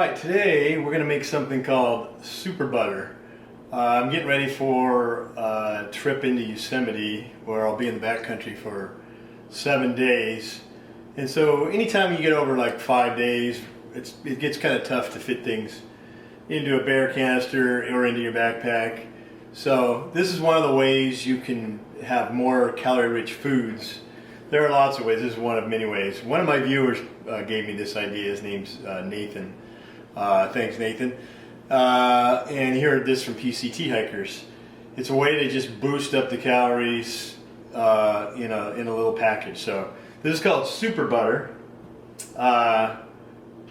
Alright, today we're going to make something called super butter. I'm getting ready for a trip into Yosemite where I'll be in the backcountry for 7 days. And so anytime you get over like 5 days, it gets kind of tough to fit things into a bear canister or into your backpack. So this is one of the ways you can have more calorie-rich foods. There are lots of ways. This is one of many ways. One of my viewers gave me this idea. His name's Nathan. Thanks, Nathan. And he heard this from PCT hikers. It's a way to just boost up the calories in a little package. So this is called super butter.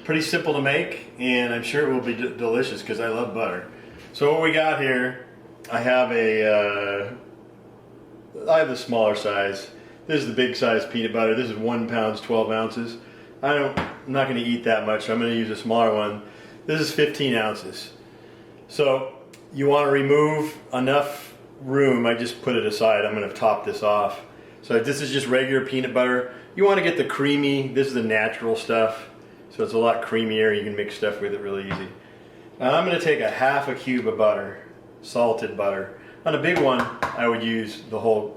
Pretty simple to make, and I'm sure it will be delicious because I love butter. So what we got here, I have the smaller size. This is the big size peanut butter. This is 1 pound, 12 ounces. I'm not going to eat that much, so I'm going to use a smaller one. This is 15 ounces. So you want to remove enough room. I just put it aside. I'm going to top this off. So this is just regular peanut butter. You want to get the creamy, this is the natural stuff. So it's a lot creamier. You can mix stuff with it really easy. Now I'm going to take a half a cube of butter, salted butter. On a big one, I would use the whole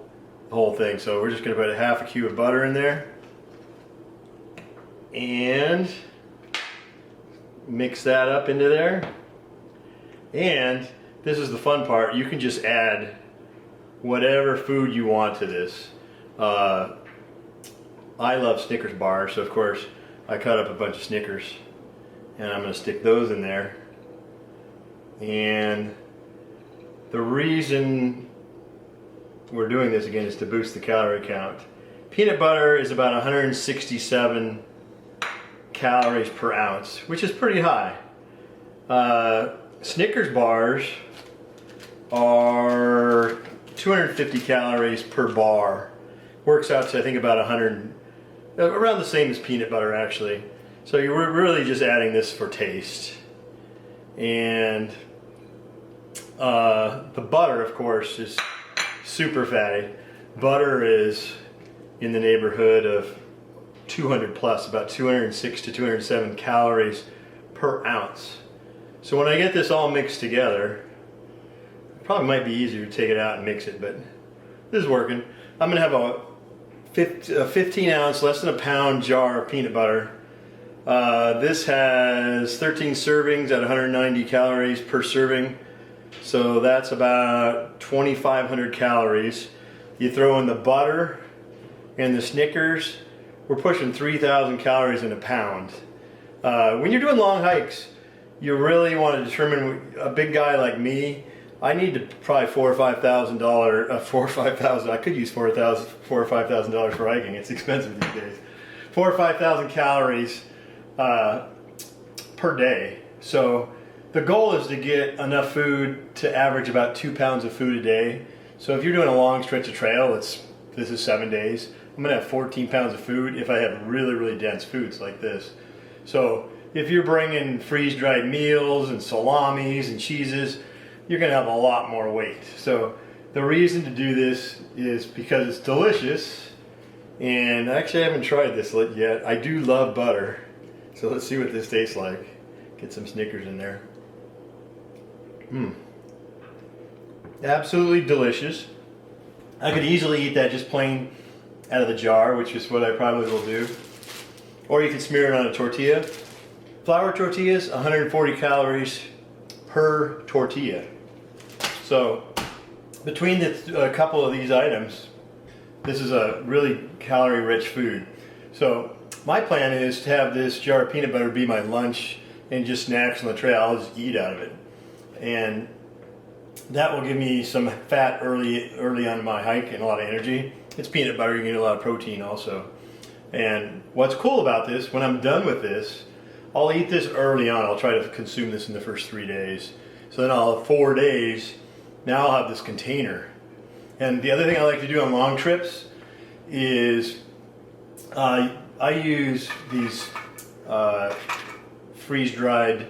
thing. So we're just going to put a half a cube of butter in there and mix that up into there. And this is the fun part. You can just add whatever food you want to this. I love Snickers bars, so of course I cut up a bunch of Snickers and I'm going to stick those in there. And the reason we're doing this again is to boost the calorie count. Peanut butter is about 167 calories per ounce, which is pretty high. Snickers bars are 250 calories per bar. Works out to I think about 100, around the same as peanut butter actually. So you're really just adding this for taste. And the butter, of course, is super fatty. Butter is in the neighborhood of 200 plus, about 206 to 207 calories per ounce. So when I get this all mixed together, it probably might be easier to take it out and mix it, but this is working. I'm going to have a 15 ounce, less than a pound jar of peanut butter. This has 13 servings at 190 calories per serving. So that's about 2,500 calories. You throw in the butter and the Snickers, we're pushing 3,000 calories in a pound. When you're doing long hikes, you really want to determine, a big guy like me, I need to probably $4,000 or $5,000. I could use $4,000 or $5,000 for hiking. It's expensive these days. 4,000 or 5,000 calories per day. So the goal is to get enough food to average about 2 pounds of food a day. So if you're doing a long stretch of trail, this is 7 days. I'm going to have 14 pounds of food if I have really, really dense foods like this. So if you're bringing freeze-dried meals and salamis and cheeses, you're going to have a lot more weight. So the reason to do this is because it's delicious. And actually I haven't tried this yet. I do love butter. So let's see what this tastes like. Get some Snickers in there. Absolutely delicious. I could easily eat that just plain out of the jar, which is what I probably will do. Or you can smear it on a tortilla. Flour tortillas, 140 calories per tortilla. So between a couple of these items, this is a really calorie-rich food. So my plan is to have this jar of peanut butter be my lunch and just snacks on the trail. I'll just eat out of it. And that will give me some fat early on my hike and a lot of energy. It's peanut butter, you get a lot of protein also. And what's cool about this, when I'm done with this, I'll eat this early on. I'll try to consume this in the first 3 days. So then I'll have 4 days. Now I'll have this container. And the other thing I like to do on long trips is I use these freeze-dried,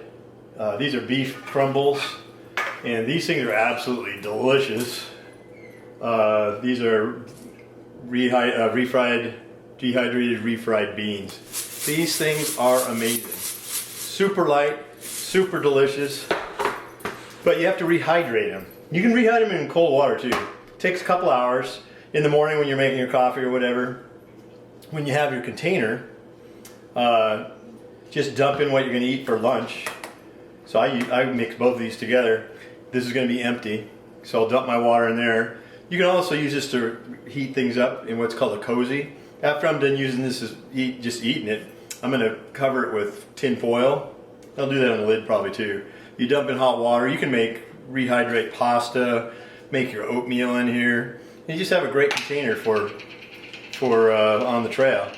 these are beef crumbles. And these things are absolutely delicious. These are dehydrated refried beans. These things are amazing. Super light, super delicious. But you have to rehydrate them. You can rehydrate them in cold water too. It takes a couple hours in the morning when you're making your coffee or whatever. When you have your container, just dump in what you're going to eat for lunch. So I mix both of these together. This is going to be empty, so I'll dump my water in there. You can also use this to heat things up in what's called a cozy. After I'm done using this, just eating it, I'm going to cover it with tin foil. I'll do that on the lid probably too. You dump in hot water. You can rehydrate pasta, make your oatmeal in here. You just have a great container for on the trail.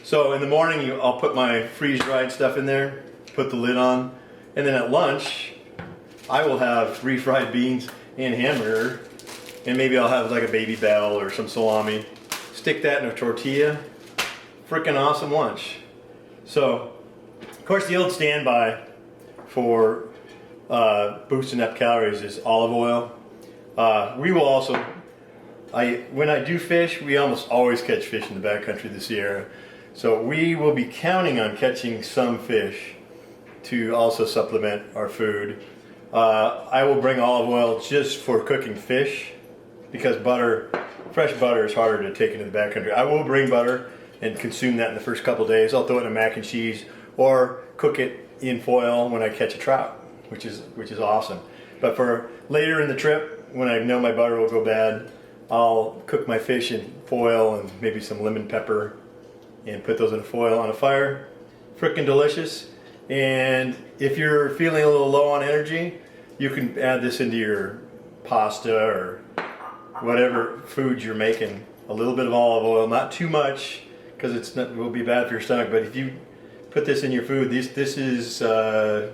So in the morning, I'll put my freeze-dried stuff in there, put the lid on, and then at lunch, I will have refried beans and hamburger, and maybe I'll have like a Baby Bell or some salami. Stick that in a tortilla. Freaking awesome lunch. So, of course, the old standby for boosting up calories is olive oil. We will also, when I do fish, we almost always catch fish in the backcountry of the Sierra. So we will be counting on catching some fish to also supplement our food. I will bring olive oil just for cooking fish because fresh butter is harder to take into the backcountry. I will bring butter and consume that in the first couple days. I'll throw it in a mac and cheese or cook it in foil when I catch a trout, which is awesome. But for later in the trip, when I know my butter will go bad, I'll cook my fish in foil and maybe some lemon pepper and put those in foil on a fire. Frickin' delicious. And if you're feeling a little low on energy, you can add this into your pasta or whatever food you're making. A little bit of olive oil, not too much, because it will be bad for your stomach. But if you put this in your food, this is I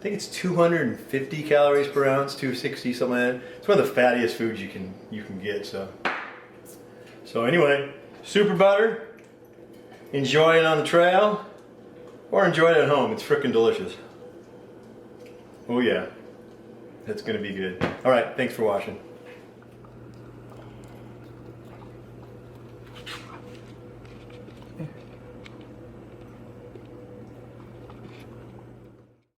think it's 250 calories per ounce, 260, something like that. It's one of the fattiest foods you can get. So anyway, super butter. Enjoy it on the trail, or enjoy it at home. It's frickin' delicious. Oh yeah, that's gonna be good. All right, thanks for watching.